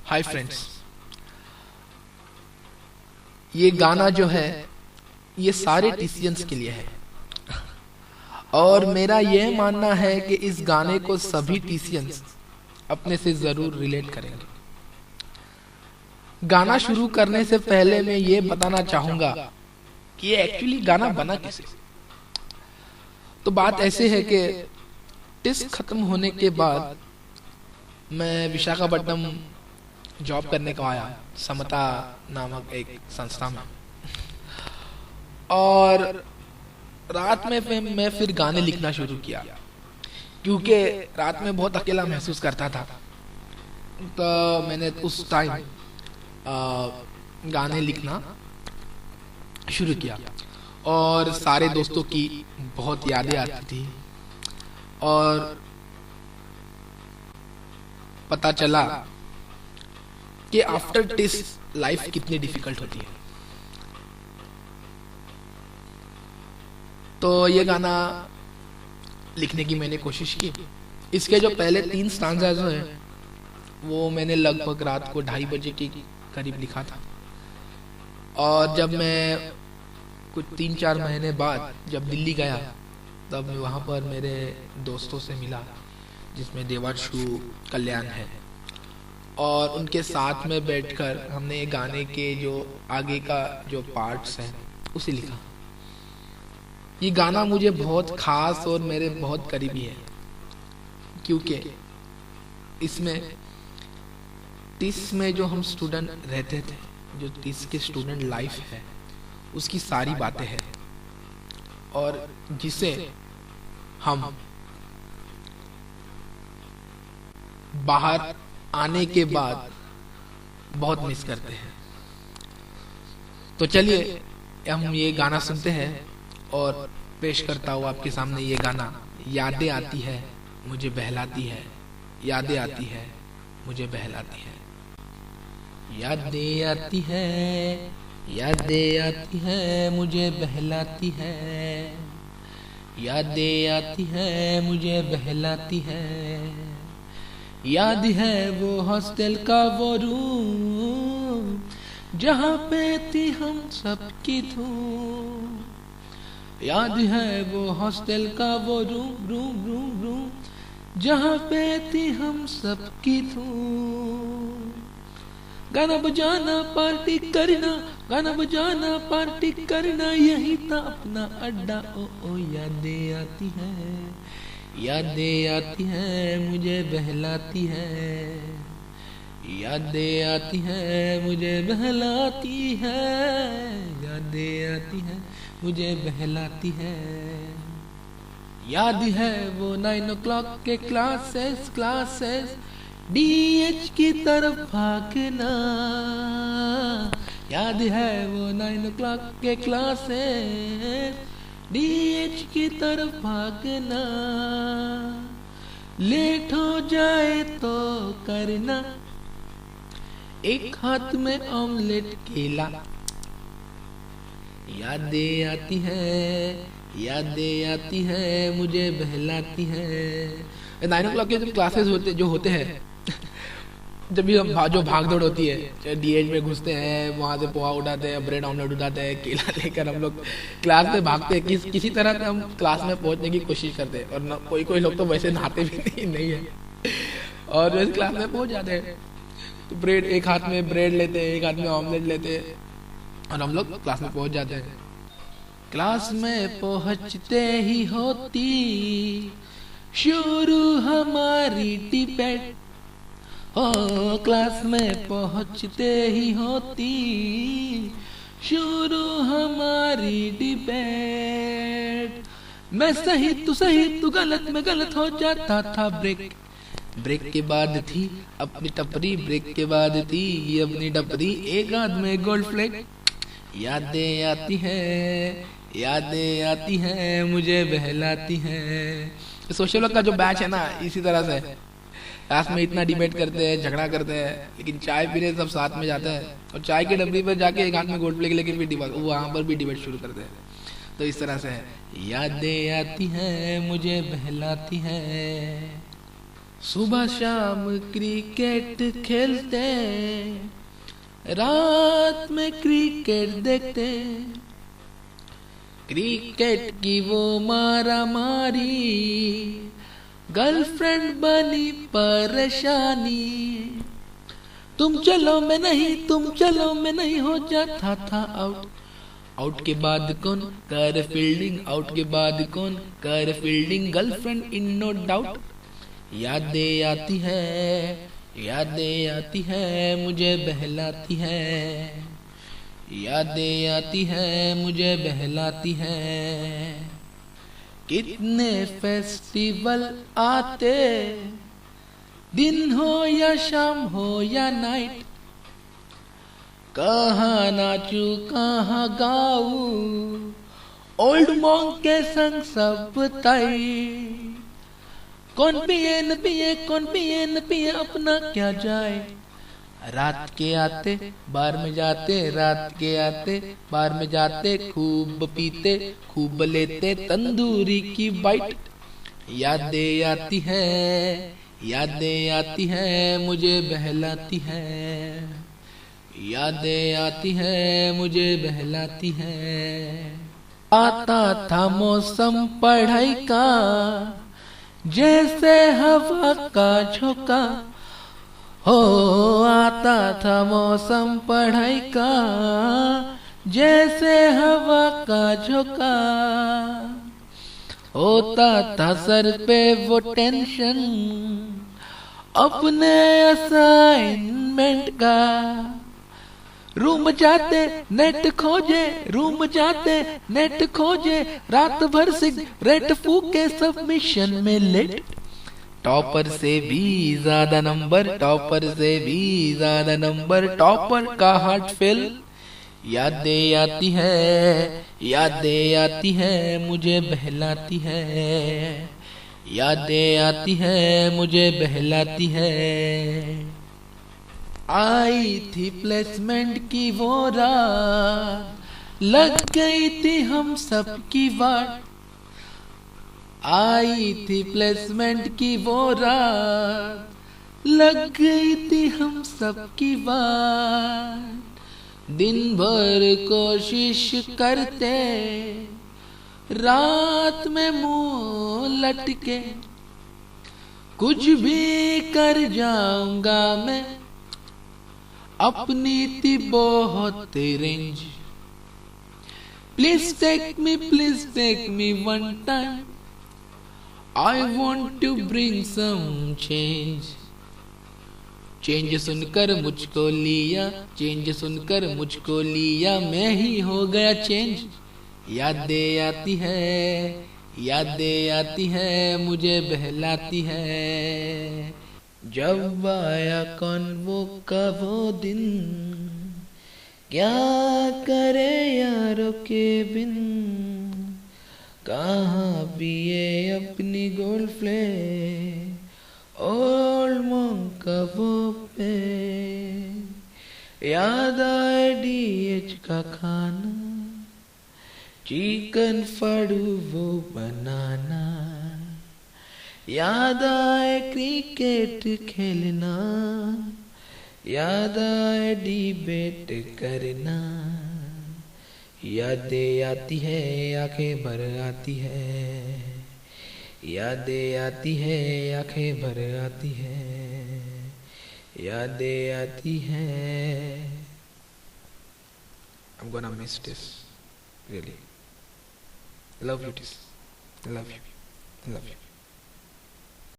Hi friends, ये गाना जो है ये सारे टीसीएंस के लिए है और मेरा ये मानना है कि इस गाने को सभी टीसीएंस अपने से जरूर रिलेट करेंगे। गाना शुरू करने से पहले मैं ये बताना चाहूंगा कि ये एक्चुअली गाना बना कैसे। तो बात ऐसे है कि टेस्ट खत्म होने के बाद मैं विशाखापट्टनम जॉब करने को आया, समता नामक एक संस्था में, और रात में मैं फिर गाने लिखना शुरू किया क्योंकि रात में बहुत अकेला महसूस करता था। तो मैंने उस टाइम गाने लिखना शुरू किया और सारे दोस्तों की बहुत यादें आती थी और पता चला कि आफ्टर टेस्ट लाइफ कितनी डिफिकल्ट होती है। तो ये गाना लिखने की मैंने कोशिश की। इसके जो पहले 3 स्टांजाज हैं वो मैंने लगभग रात को 2:30 बजे के करीब लिखा था और जब मैं कुछ 3-4 महीने बाद जब दिल्ली गया तब वहाँ पर मेरे दोस्तों से मिला जिसमें देवांशु, कल्याण है, और उनके साथ में बैठकर हमने ये गाने के जो आगे का जो पार्ट्स हैं उसे लिखा। ये गाना मुझे बहुत खास और मेरे बहुत करीबी है क्योंकि इसमें टीस में जो हम स्टूडेंट रहते थे, जो टीस के स्टूडेंट लाइफ है उसकी सारी बातें हैं और जिसे हम बाहर आने के बाद बहुत मिस करते हैं। तो चलिए हम ये गाना सुनते हैं और पेश करता हूँ आपके सामने ये गाना। यादें आती है मुझे बहलाती है, यादें आती है मुझे बहलाती है, यादें आती है, यादें आती है मुझे बहलाती है, यादें आती है मुझे बहलाती है, याद है वो हॉस्टल का वो रूम जहाँ पे थी हम सबकी धूम, याद है वो हॉस्टल का वो रूम जहाँ पे थी हम सबकी धूम, गाना बजाना पार्टी करना, गाना बजाना पार्टी करना, यही था अपना अड्डा। ओ यादें आती है, यादें आती है मुझे बहलाती है, यादें आती है मुझे बहलाती है, यादें आती है मुझे बहलाती है, याद है वो 9 o'clock के क्लासेस डीएच की तरफ भागना, याद है वो 9 o'clock के क्लासेस डीएच की तरफ भागना, लेट हो जाए तो करना एक हाथ में ऑमलेट केला, यादें आती है, यादें आती है मुझे बहलाती है। 9 o'clock के जब क्लासेस होते हैं जब भी हम जो भाग दौड़ होती है, डीएच में घुसते हैं, वहाँ से पोहा उठाते हैं, ब्रेड ऑमलेट उठाते हैं, केला लेकर हम लोग क्लास में भागते हैं। किसी तरह से हम क्लास में पहुँचने की कोशिश करते हैं और कोई लोग तो वैसे नहाते भी नहीं है और वैसे क्लास में पहुँच जाते हैं। तो ब्रेड एक हाथ में ब्रेड लेते हैं, एक हाथ में ऑमलेट लेते हैं और हम लोग क्लास में पहुँच जाते हैं। क्लास में पहुँचते ही होती शुरू हमारी डिबेट, ओ क्लास में पहुँचते ही होती शुरू हमारी डिबेट, मैं सही तू गलत, मैं गलत हो जाता था ब्रेक के बाद थी अपनी टपरी, ब्रेक के बाद थी अपनी टपरी, एक हाथ में गोल्ड फ्लेक, यादें आती है, यादें आती है मुझे बहलाती है। सोशल वर्क का जो बैच है ना, इसी तरह से क्लास में इतना डिबेट करते हैं, झगड़ा करते हैं, लेकिन चाय पीने सब साथ में जाते हैं और चाय की डब्बी पर जाके एक हाथ में गोल्ड प्लेट लेके भी वहाँ पर भी डिबेट शुरू करते हैं। तो इस तरह से है, यादें आती हैं मुझे बहलाती हैं। सुबह शाम क्रिकेट खेलते, रात में क्रिकेट देखते, क्रिकेट की वो मारा मारी, गर्लफ्रेंड बनी परेशानी। तुम चलो मैं नहीं, तुम चलो मैं नहीं, हो जाता था आउट। आउट के बाद कौन कर फील्डिंग, आउट के बाद कौन कर fielding, girlfriend in no doubt. यादें आती है, यादें आती है, मुझे बहलाती है, यादें आती है, मुझे बहलाती है। कितने फेस्टिवल आते, दिन हो या शाम हो या नाइट, कहाँ नाचू कहाँ गाऊं, ओल्ड मॉन्क के संग सब ताई। कौन पिए न पिए, कौन पिए न पिए, अपना क्या जाए। रात के आते बार में जाते, रात के आते बार में जाते, खूब पीते खूब लेते तंदूरी की बाइट। यादें आती है, यादें आती है, मुझे बहलाती है, यादें आती है, मुझे बहलाती है। आता था मौसम पढ़ाई का, जैसे हवा का झोंका, हो आता था मौसम पढ़ाई का, जैसे हवा का झोंका। होता था सर पे वो टेंशन, अपने असाइनमेंट का। रूम जाते नेट खोजे, रूम जाते नेट खोजे, रात भर सिगरेट फूके सबमिशन में लेट। टॉपर से भी ज्यादा नंबर, टॉपर से भी ज्यादा नंबर, टॉपर का हार्ट फेल। यादें आती है, यादें आती है, मुझे बहलाती है, यादें आती है, मुझे बहलाती है। आई थी प्लेसमेंट की वो रात, लग गई थी हम सब की वाट। आई थी प्लेसमेंट की वो रात, लग गई थी हम सब की बात। दिन भर कोशिश करते, रात में मुंह लटके, कुछ भी कर जाऊंगा मैं, अपनी थी बहुत range. Please take me one time, I want to bring some change। Change सुनकर मुझको लिया, चेंज सुनकर मुझको लिया, मैं ही हो गया चेंज। यादें आती है, यादें आती है, मुझे बहलाती है। जब आया कॉन्वो का वो दिन, क्या करे यारों के बिन, कहाँ पिए अपनी गर्लफ्रेंड, ओल्ड मॉन्क का वो पे। याद आए डीएच का खाना, चिकन फाड़ू वो बनाना, याद आए क्रिकेट खेलना, याद आए डिबेट करना। यादें आती है, आंखें भर आती है, यादें आती है, आंखें भर आती है, यादें आती है। I'm gonna miss this, really. Love you, this. Love you. Love you.